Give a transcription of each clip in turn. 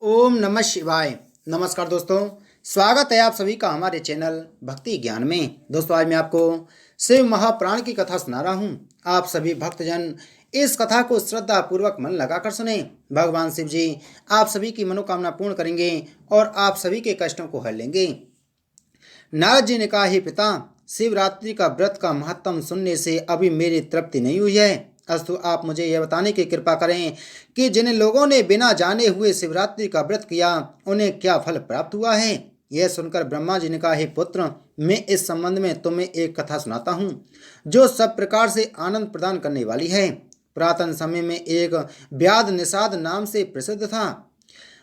ओम नमः शिवाय। नमस्कार दोस्तों, स्वागत है आप सभी का हमारे चैनल भक्ति ज्ञान में। दोस्तों, आज मैं आपको शिव महापुराण की कथा सुना रहा हूँ। आप सभी भक्तजन इस कथा को श्रद्धा पूर्वक मन लगाकर सुने। भगवान शिव जी आप सभी की मनोकामना पूर्ण करेंगे और आप सभी के कष्टों को हर लेंगे। नारद जी ने कहा, हे पिता, शिवरात्रि का व्रत का महत्व सुनने से अभी मेरी तृप्ति नहीं हुई है। अस्तु, आप मुझे यह बताने की कृपा करें कि जिन लोगों ने बिना जाने हुए शिवरात्रि का व्रत किया उन्हें क्या फल प्राप्त हुआ है। यह सुनकर ब्रह्मा जी ने कहा, हे पुत्र, मैं इस संबंध में तुम्हें एक कथा सुनाता हूँ जो सब प्रकार से आनंद प्रदान करने वाली है। पुरातन समय में एक व्याध निषाद नाम से प्रसिद्ध था।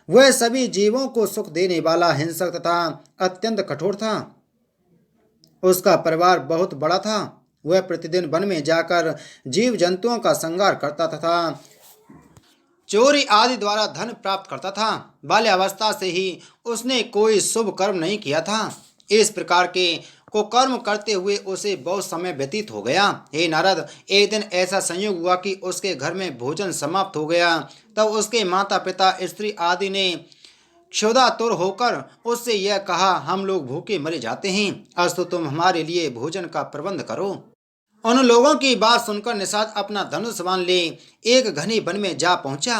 वह सभी जीवों को सुख देने वाला हिंसक तथा अत्यंत कठोर था। उसका परिवार बहुत बड़ा था। वह प्रतिदिन वन में जाकर जीव जंतुओं का संहार करता तथा चोरी आदि द्वारा धन प्राप्त करता था। बाल्यावस्था से ही उसने कोई शुभ कर्म नहीं किया था। इस प्रकार के को कर्म करते हुए उसे बहुत समय व्यतीत हो गया। हे नारद, एक दिन ऐसा संयोग हुआ कि उसके घर में भोजन समाप्त हो गया। तब उसके माता पिता स्त्री आदि ने क्षुधातुर होकर उससे यह कहा, हम लोग भूखे मरे जाते हैं, अस्तु तुम हमारे लिए भोजन का प्रबंध करो। उन लोगों की बात सुनकर निषाद अपना धनुष बाण ले एक घने वन में जा पहुंचा।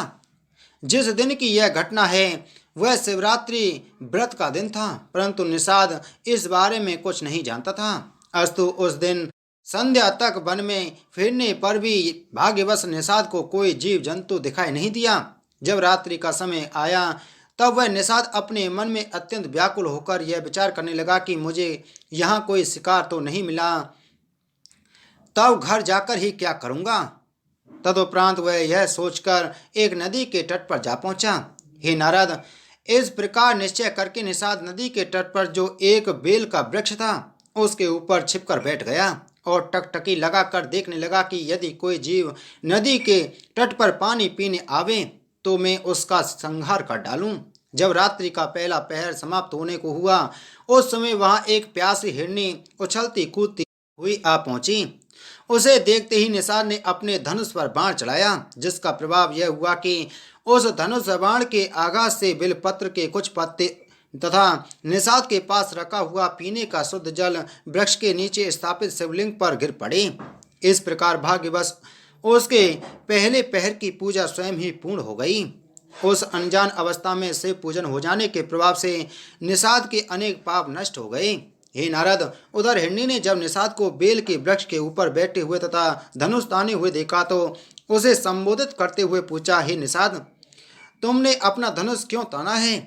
जिस दिन की यह घटना है वह शिवरात्रि व्रत का दिन था, परंतु निषाद इस बारे में कुछ नहीं जानता था। अस्तु उस दिन संध्या तक वन में फिरने पर भी भाग्यवश निषाद को कोई जीव जंतु दिखाई नहीं दिया। जब रात्रि का समय आया तब वह निषाद अपने मन में अत्यंत व्याकुल होकर यह विचार करने लगा कि मुझे यहाँ कोई शिकार तो नहीं मिला, तब घर जाकर ही क्या करूँगा। तदुपरांत वह यह सोचकर एक नदी के तट पर जा पहुंचा। हे नारद, इस प्रकार निश्चय करके निषाद नदी के तट पर जो एक बेल का वृक्ष था उसके ऊपर छिपकर बैठ गया और टकटकी लगाकर देखने लगा कि यदि कोई जीव नदी के तट पर पानी पीने आवे तो मैं उसका संहार कर डालूं। जब रात्रि का पहला पहर समाप्त होने को हुआ उस समय वहां एक प्यासी हिरनी उछलती कूदती हुई आ पहुंची। उसे देखते ही निषाद ने अपने धनुष पर बाण चलाया, जिसका प्रभाव यह हुआ कि उस धनुष बाण के आघात से बिलपत्र के कुछ पत्ते तथा निषाद के पास रखा हुआ पीने का शुद्ध जल वृक्ष के नीचे स्थापित शिवलिंग पर गिर पड़े। इस प्रकार भाग्यवश उसके पहले पहर की पूजा स्वयं ही पूर्ण हो गई। उस अनजान अवस्था में शिव पूजन हो जाने के प्रभाव से निषाद के अनेक पाप नष्ट हो गए। हे नारद, उधर हिरणी ने जब निषाद को बेल के वृक्ष के ऊपर बैठे हुए तथा धनुष ताने हुए देखा तो उसे संबोधित करते हुए पूछा, हे निषाद, तुमने अपना धनुष क्यों ताना है।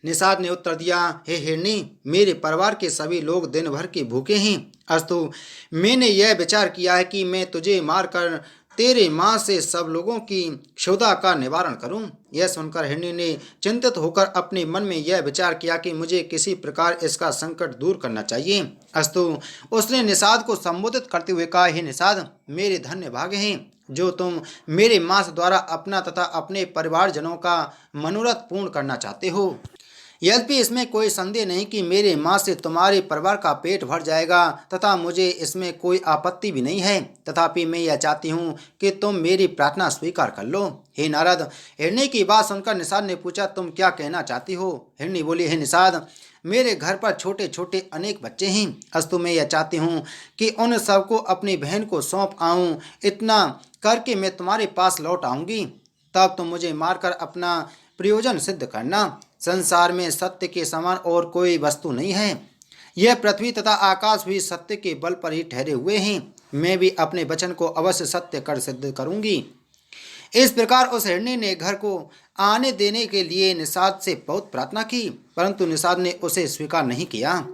निषाद ने उत्तर दिया, हे हिरणी, मेरे परिवार के सभी लोग दिन भर के भूखे हैं, अस्तु मैंने यह विचार किया है कि मैं तुझे मारकर तेरे माँ से सब लोगों की क्षुधा का निवारण करूं। यह सुनकर हिरणी ने चिंतित होकर अपने मन में यह विचार किया कि मुझे किसी प्रकार इसका संकट दूर करना चाहिए। अस्तु उसने निषाद को संबोधित करते हुए कहा, हे निषाद, मेरे धन्य भाग्य हैं जो तुम मेरे मांस द्वारा अपना तथा अपने परिवारजनों का मनोरथ पूर्ण करना चाहते हो। यद्यपि इसमें कोई संदेह नहीं कि मेरे माँ से तुम्हारे परिवार का पेट भर जाएगा तथा मुझे इसमें कोई आपत्ति भी नहीं है, तथापि मैं यह चाहती हूँ कि तुम मेरी प्रार्थना स्वीकार कर लो। हे नारद, हिरणी की बात सुनकर निषाद ने पूछा, तुम क्या कहना चाहती हो। हिरणी बोली, हे निषाद, मेरे घर पर छोटे छोटे अनेक बच्चे हैं, अस्तु मैं यह चाहती हूँ कि उन सबको अपनी बहन को सौंप आऊँ। इतना करके मैं तुम्हारे पास लौट आऊँगी, तब तुम मुझे मारकर अपना प्रयोजन सिद्ध करना। संसार में सत्य के समान और कोई वस्तु नहीं है। यह पृथ्वी तथा आकाश भी सत्य के बल पर ही ठहरे हुए हैं। मैं भी अपने वचन को अवश्य सत्य कर सिद्ध करूंगी। इस प्रकार उस हिरणी ने घर को आने देने के लिए निषाद से बहुत प्रार्थना की, परंतु निषाद ने उसे स्वीकार नहीं किया।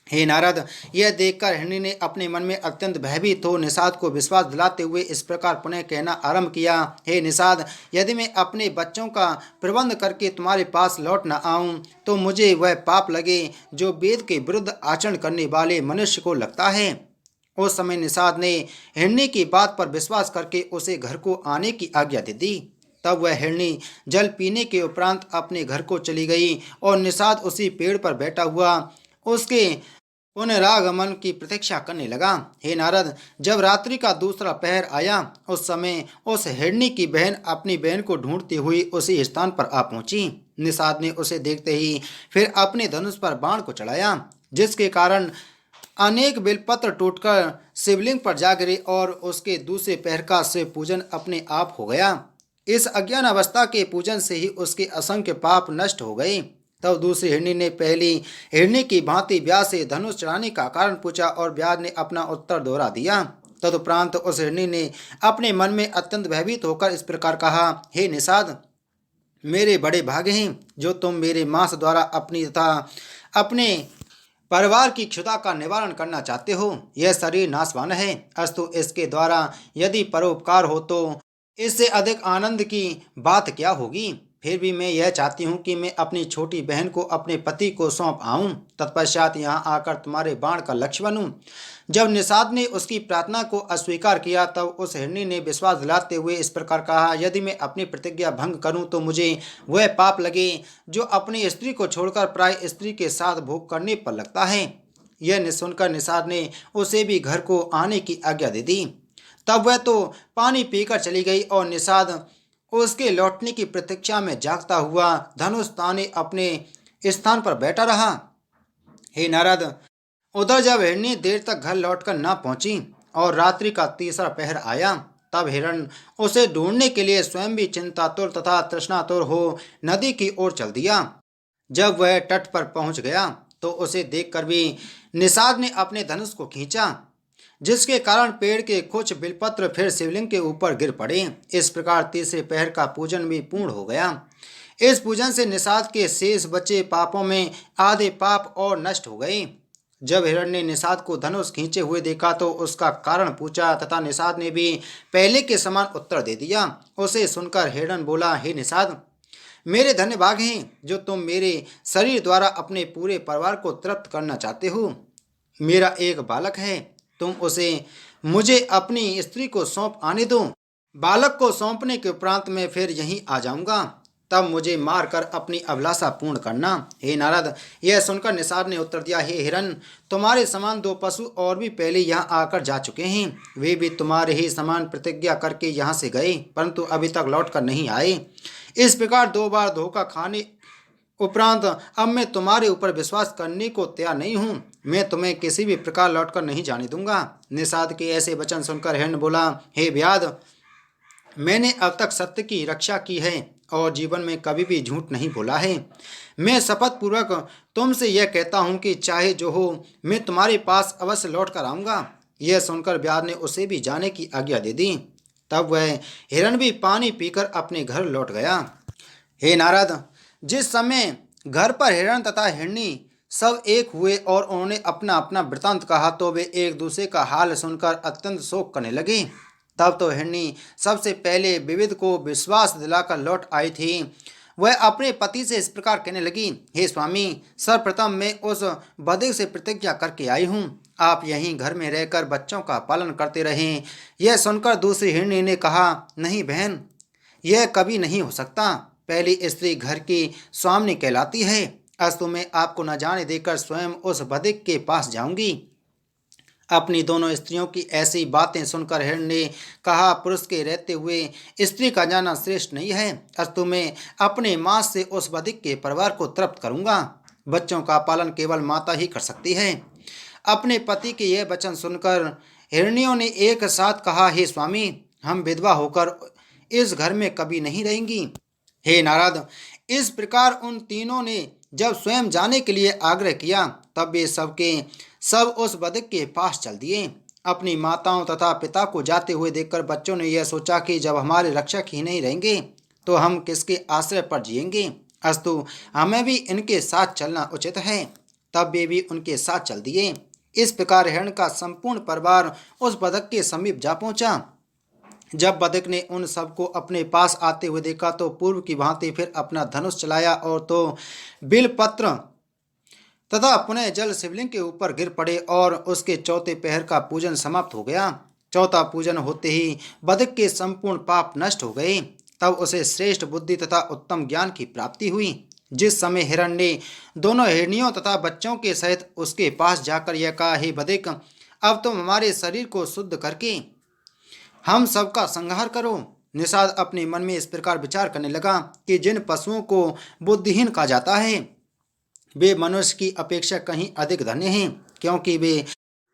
हे नारद, यह देखकर हिरणी ने अपने मन में अत्यंत भयभीत हो निषाद को विश्वास दिलाते हुए इस प्रकार पुनः कहना आरंभ किया, हे निषाद, यदि मैं अपने बच्चों का प्रबंध करके तुम्हारे पास लौट न आऊं तो मुझे वह पाप लगे जो वेद के विरुद्ध आचरण करने वाले मनुष्य को लगता है। उस समय निषाद ने हिरणी की बात पर विश्वास करके उसे घर को आने की आज्ञा दे दी। तब वह हिरणी जल पीने के उपरांत अपने घर को चली गई और निषाद उसी पेड़ पर बैठा हुआ उसके पुनरागमन की प्रतीक्षा करने लगा। हे नारद, जब रात्रि का दूसरा पहर आया उस समय उस हिरणी की बहन अपनी बहन को ढूंढती हुई उसी स्थान पर आ पहुंची। निषाद ने उसे देखते ही फिर अपने धनुष पर बाण को चढ़ाया, जिसके कारण अनेक बेलपत्र टूटकर शिवलिंग पर जा गिरे और उसके दूसरे पहर का शिव पूजन अपने आप हो गया। इस अज्ञान अवस्था के पूजन से ही उसके असंख्य पाप नष्ट हो गए। तब दूसरी हिरणी ने पहली हिरणी की भांति व्यास से धनुष चढ़ाने का कारण पूछा और व्यास ने अपना उत्तर दोहरा दिया। तदुपरांत उस हिरणी ने अपने मन में अत्यंत भयभीत होकर इस प्रकार कहा, हे निषाद, मेरे बड़े भाग्य हैं जो तुम मेरे मांस द्वारा अपनी तथा अपने परिवार की क्षुधा का निवारण करना चाहते हो। यह शरीर नाशवान है, अस्तु इसके द्वारा यदि परोपकार हो तो इससे अधिक आनंद की बात क्या होगी। फिर भी मैं यह चाहती हूँ कि मैं अपनी छोटी बहन को अपने पति को सौंप आऊँ, तत्पश्चात यहाँ आकर तुम्हारे बाण का लक्ष्य बनूँ। जब निषाद ने उसकी प्रार्थना को अस्वीकार किया तब उस हिरणी ने विश्वास दिलाते हुए इस प्रकार कहा, यदि मैं अपनी प्रतिज्ञा भंग करूं तो मुझे वह पाप लगे जो अपनी स्त्री को छोड़कर प्राय स्त्री के साथ भोग करने पर लगता है। यह सुनकर निषाद ने उसे भी घर को आने की आज्ञा दे दी। तब वह तो पानी पीकर चली गई और निषाद उसके लौटने की प्रतीक्षा में जागता हुआ धनुष ताने अपने स्थान पर बैठा रहा। हे नारद, उधर जब हिरणी देर तक घर लौटकर न पहुंची और रात्रि का तीसरा पहर आया तब हिरण उसे ढूंढने के लिए स्वयं भी चिंतातुर तथा तृष्णातुर हो नदी की ओर चल दिया। जब वह तट पर पहुंच गया तो उसे देखकर भी निषाद ने अपने धनुष को खींचा, जिसके कारण पेड़ के कुछ बिलपत्र फिर शिवलिंग के ऊपर गिर पड़े। इस प्रकार तीसरे पहर का पूजन भी पूर्ण हो गया। इस पूजन से निषाद के शेष बचे पापों में आधे पाप और नष्ट हो गए। जब हिरण ने निषाद को धनुष खींचे हुए देखा तो उसका कारण पूछा तथा निषाद ने भी पहले के समान उत्तर दे दिया। उसे सुनकर हिरण बोला, हे निषाद, मेरे धन्य भाग हैं जो तुम मेरे शरीर द्वारा अपने पूरे परिवार को तृप्त करना चाहते हो। मेरा एक बालक है, तुम उसे मुझे अपनी स्त्री को सौंप आने दो। बालक को सौंपने के उपरांत मैं फिर यहीं आ जाऊंगा, तब मुझे मारकर अपनी अभिलाषा पूर्ण करना। हे नारद, यह सुनकर निषाद ने उत्तर दिया, हे हिरण, तुम्हारे समान दो पशु और भी पहले यहाँ आकर जा चुके हैं। वे भी तुम्हारे ही समान प्रतिज्ञा करके यहाँ से गए, परंतु अभी तक लौट कर नहीं आए। इस प्रकार 2 बार धोखा खाने उपरांत अब मैं तुम्हारे ऊपर विश्वास करने को तैयार नहीं हूँ। मैं तुम्हें किसी भी प्रकार लौटकर नहीं जाने दूंगा। निषाद के ऐसे वचन सुनकर हिरण बोला, हे व्याध, मैंने अब तक सत्य की रक्षा की है और जीवन में कभी भी झूठ नहीं बोला है। मैं शपथ पूर्वक तुमसे यह कहता हूँ कि चाहे जो हो मैं तुम्हारे पास अवश्य लौट कर आऊँगा। यह सुनकर व्याध ने उसे भी जाने की आज्ञा दे दी। तब वह हिरण भी पानी पीकर अपने घर लौट गया। हे नारद, जिस समय घर पर हिरण तथा हिरणी सब एक हुए और उन्होंने अपना अपना वृतांत कहा तो वे एक दूसरे का हाल सुनकर अत्यंत शोक करने लगे। तब तो हिरणी सबसे पहले विविध को विश्वास दिलाकर लौट आई थी। वह अपने पति से इस प्रकार कहने लगी, हे स्वामी, सर्वप्रथम मैं उस बधिक से प्रतिज्ञा करके आई हूँ। आप यहीं घर में रहकर बच्चों का पालन करते रहें। यह सुनकर दूसरी हिरणी ने कहा, नहीं बहन, यह कभी नहीं हो सकता। पहली स्त्री घर की स्वामिनी कहलाती है। अस्तु मैं आपको न जाने देकर स्वयं उस बधिक के पास जाऊंगी। अपनी दोनों स्त्रियों की ऐसी बातें सुनकर हिरण ने कहा, पुरुष के रहते हुए स्त्री का जाना श्रेष्ठ नहीं है। अस्तु मैं अपने मांस से उस बधिक के परिवार को तृप्त करूंगा। बच्चों का पालन केवल माता ही कर सकती है। अपने पति के यह वचन सुनकर हिरनियों ने एक साथ कहा, हे स्वामी, हम विधवा होकर इस घर में कभी नहीं रहेंगी। हे नारद, इस प्रकार उन तीनों ने जब स्वयं जाने के लिए आग्रह किया तब वे सबके सब उस बधिक के पास चल दिए। अपनी माताओं तथा पिता को जाते हुए देखकर बच्चों ने यह सोचा कि जब हमारे रक्षक ही नहीं रहेंगे तो हम किसके आश्रय पर जिएंगे। अस्तु हमें भी इनके साथ चलना उचित है। तब वे भी उनके साथ चल दिए। इस प्रकार हिरण का संपूर्ण परिवार उस बधिक के समीप जा पहुंचा। जब बधिक ने उन सबको अपने पास आते हुए देखा तो पूर्व की भांति फिर अपना धनुष चलाया और तो बिलपत्र तथा पुनः जल शिवलिंग के ऊपर गिर पड़े और उसके चौथे पहर का पूजन समाप्त हो गया। चौथा पूजन होते ही बधिक के संपूर्ण पाप नष्ट हो गए। तब उसे श्रेष्ठ बुद्धि तथा उत्तम ज्ञान की प्राप्ति हुई। जिस समय हिरण ने दोनों हिरनियों तथा बच्चों के सहित उसके पास जाकर यह कहा, हे बधिक, अब तुम हमारे शरीर को शुद्ध करके हम सबका संहार करो। निषाद अपने मन में इस प्रकार विचार करने लगा कि जिन पशुओं को बुद्धिहीन कहा जाता है वे मनुष्य की अपेक्षा कहीं अधिक धन्य हैं, क्योंकि वे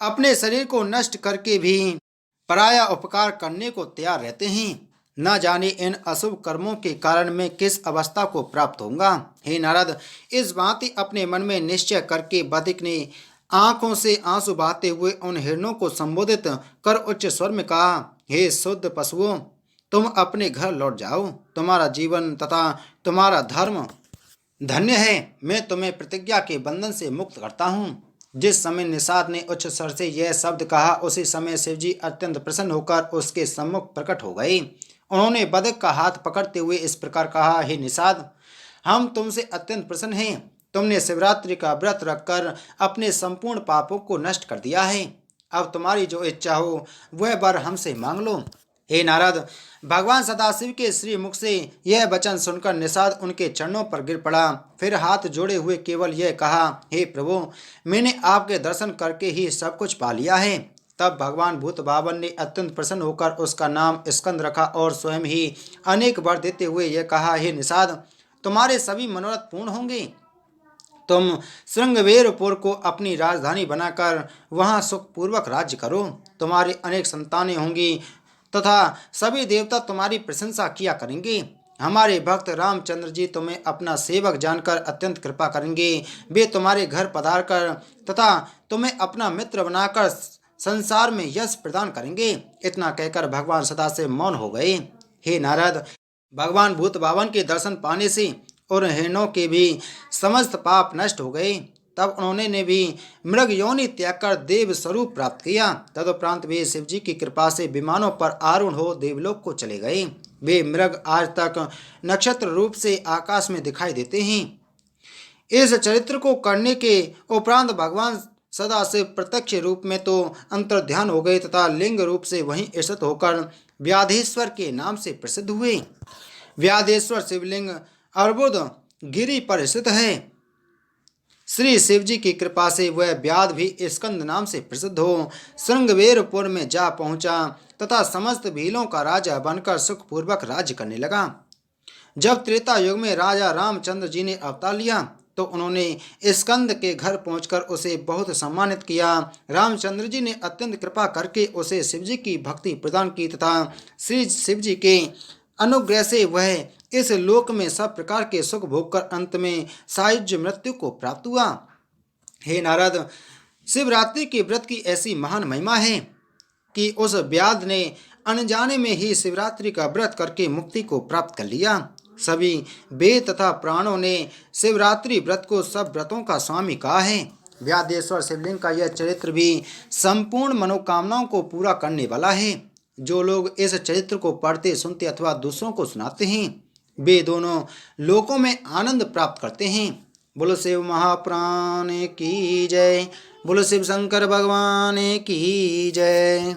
अपने शरीर को नष्ट करके भी पराया उपकार करने को तैयार रहते हैं। न जाने इन अशुभ कर्मों के कारण मैं किस अवस्था को प्राप्त होऊंगा। हे नारद, इस भांति अपने मन में निश्चय करके बधिक ने आंखों से आंसू बहाते हुए उन हिरणों को संबोधित कर उच्च स्वर में कहा, हे शुद्ध पशुओं, तुम अपने घर लौट जाओ। तुम्हारा जीवन तथा तुम्हारा धर्म धन्य है। मैं तुम्हें प्रतिज्ञा के बंधन से मुक्त करता हूँ। जिस समय निषाद ने उच्च स्वर से यह शब्द कहा, उसी समय शिवजी अत्यंत प्रसन्न होकर उसके सम्मुख प्रकट हो गए। उन्होंने बधिक का हाथ पकड़ते हुए इस प्रकार कहा, हे निषाद, हम तुमसे अत्यंत प्रसन्न हैं। तुमने शिवरात्रि का व्रत रखकर अपने संपूर्ण पापों को नष्ट कर दिया है। अब तुम्हारी जो इच्छा हो वह वर हमसे मांग लो। हे नारद, भगवान सदाशिव के श्री मुख से यह वचन सुनकर निषाद उनके चरणों पर गिर पड़ा। फिर हाथ जोड़े हुए केवल यह कहा, हे प्रभु, मैंने आपके दर्शन करके ही सब कुछ पा लिया है। तब भगवान भूत बावन ने अत्यंत प्रसन्न होकर उसका नाम स्कंद रखा और स्वयं ही अनेक वर देते हुए यह कहा, हे निषाद, तुम्हारे सभी मनोरथ पूर्ण होंगे। तुम श्रृंगवेरपुर को अपनी राजधानी बनाकर वहां सुखपूर्वक राज्य करो। तुम्हारी अनेक संतानें होंगी तथा सभी देवता तुम्हारी प्रशंसा किया करेंगे। हमारे भक्त रामचंद्र जी तुम्हें अपना सेवक जानकर अत्यंत कृपा करेंगे। वे तुम्हारे घर पधार कर तथा तुम्हें अपना मित्र बनाकर संसार में यश प्रदान करेंगे। इतना कहकर भगवान सदाशिव मौन हो गए। हे नारद, भगवान भूत बावन के दर्शन पाने से और हिरणों के भी समस्त पाप नष्ट हो गए। तब उन्होंने ने भी मृग योनि त्याग कर देव स्वरूप प्राप्त किया। तदुपरांत वे शिवजी की कृपा से विमानों पर आरूढ़ हो देवलोक को चले गए। वे मृग आज तक नक्षत्र रूप से आकाश में दिखाई देते हैं। इस चरित्र को करने के उपरांत भगवान सदाशिव प्रत्यक्ष रूप में तो अंतर्ध्यान हो गए तथा लिंग रूप से वहीं स्थित होकर व्याधेश्वर के नाम से प्रसिद्ध हुए। व्याधेश्वर शिवलिंग अर्बुद गिरी पर स्थित है। श्री शिवजी की कृपा से वह व्याध भी स्कंद नाम से प्रसिद्ध हो श्रृंगवेरपुर में जा पहुंचा तथा समस्त भीलों का राजा बनकर सुखपूर्वक राज्य करने लगा। जब त्रेता युग में राजा रामचंद्र जी ने अवतार लिया तो उन्होंने स्कंद के घर पहुंचकर उसे बहुत सम्मानित किया। रामचंद्र जी ने अत्यंत कृपा करके उसे शिवजी की भक्ति प्रदान की तथा श्री शिवजी के अनुग्रह से वह इस लोक में सब प्रकार के सुख भोग कर अंत में सायुज्य मृत्यु को प्राप्त हुआ। हे नारद, शिवरात्रि के व्रत की ऐसी महान महिमा है कि उस व्याध ने अनजाने में ही शिवरात्रि का व्रत करके मुक्ति को प्राप्त कर लिया। सभी वेद तथा प्राणों ने शिवरात्रि व्रत को सब व्रतों का स्वामी कहा है। व्याधेश्वर शिवलिंग का यह चरित्र भी संपूर्ण मनोकामनाओं को पूरा करने वाला है। जो लोग इस चरित्र को पढ़ते, सुनते अथवा दूसरों को सुनाते हैं वे दोनों लोकों में आनंद प्राप्त करते हैं। बोलो शिव महाप्राण की जय। बोलो शिव शंकर भगवान की जय।